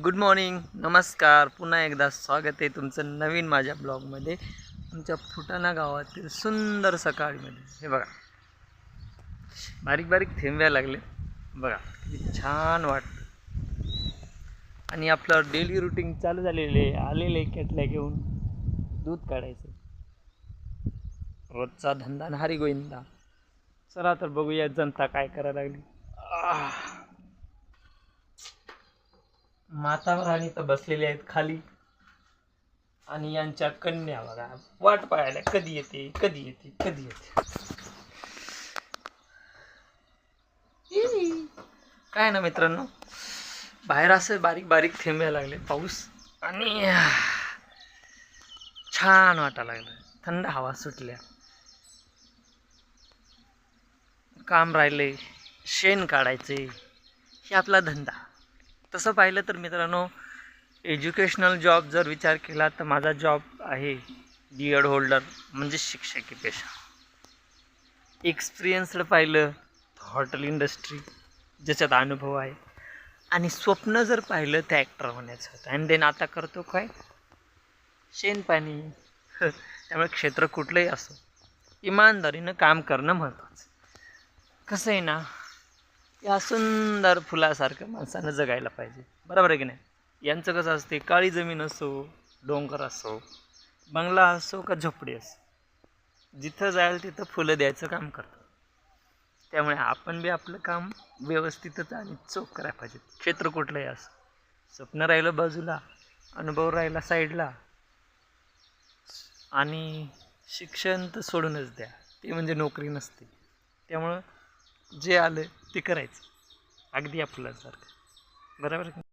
Good morning, नमस्कार. पुन्हा एकदा स्वागत आहे तुमचं नवीन माझ्या ब्लॉगमध्ये. आमच्या फुटाणा गावातील सुंदर सकाळमध्ये हे बघा, बारीक बारीक थेंब लागले बघा, किती छान वाटतं. आणि आपलं डेली रुटीन चालू झालेले, आलेले केटल्या घेऊन दूध काढायचं, रोजचा धंदा नारी गोविंदा. चला तर बघूया जनता काय करायला लागली. माता राणी तर बसलेले आहेत खाली, आणि यांच्या कन्या बघा वाट पाहायला कधी येते कधी येते कधी येते. काय ना मित्रांनो, बाहेर असं बारीक बारीक थेंब लागले पाऊस, आणि छान वाटायला लागलं, थंड हवा सुटल्या. काम राहिले, शेण काढायचे, हे आपला धंदा. तसं पाहिलं तर मित्रांनो, एज्युकेशनल जॉब जर विचार केला तर माझा जॉब आहे B.Ed होल्डर, म्हणजे शिक्षकी पेशा. एक्सपिरियन्सड पाहिलं हॉटेल इंडस्ट्री, ज्याच्यात अनुभव आहे. आणि स्वप्न जर पाहिलं तर ॲक्टर होण्याचं. अँड देन आता करतो काय, शेणपाणी. त्यामुळे क्षेत्र कुठलंही असो, इमानदारीनं काम करणं महत्त्वाचं. कसं आहे ना, या सुंदर फुलासारखं माणसानं जगायला पाहिजे, बरोबर आहे की नाही. यांचं कसं असते, काळी जमीन असो, डोंगर असो, बंगला असो का झोपडी असो, जिथं जाईल तिथं फुलं द्यायचं काम करतो. त्यामुळे आपण बी आपलं काम व्यवस्थितच आणि चोख करायला पाहिजे, क्षेत्र कुठलंही असो. स्वप्न राहिलं बाजूला, अनुभव राहिला साईडला, आणि शिक्षण तर सोडूनच द्या, ते म्हणजे नोकरी नसते. त्यामुळं जे आलं ते करायचं, अगदी आपल्यासारखं, बरोबर.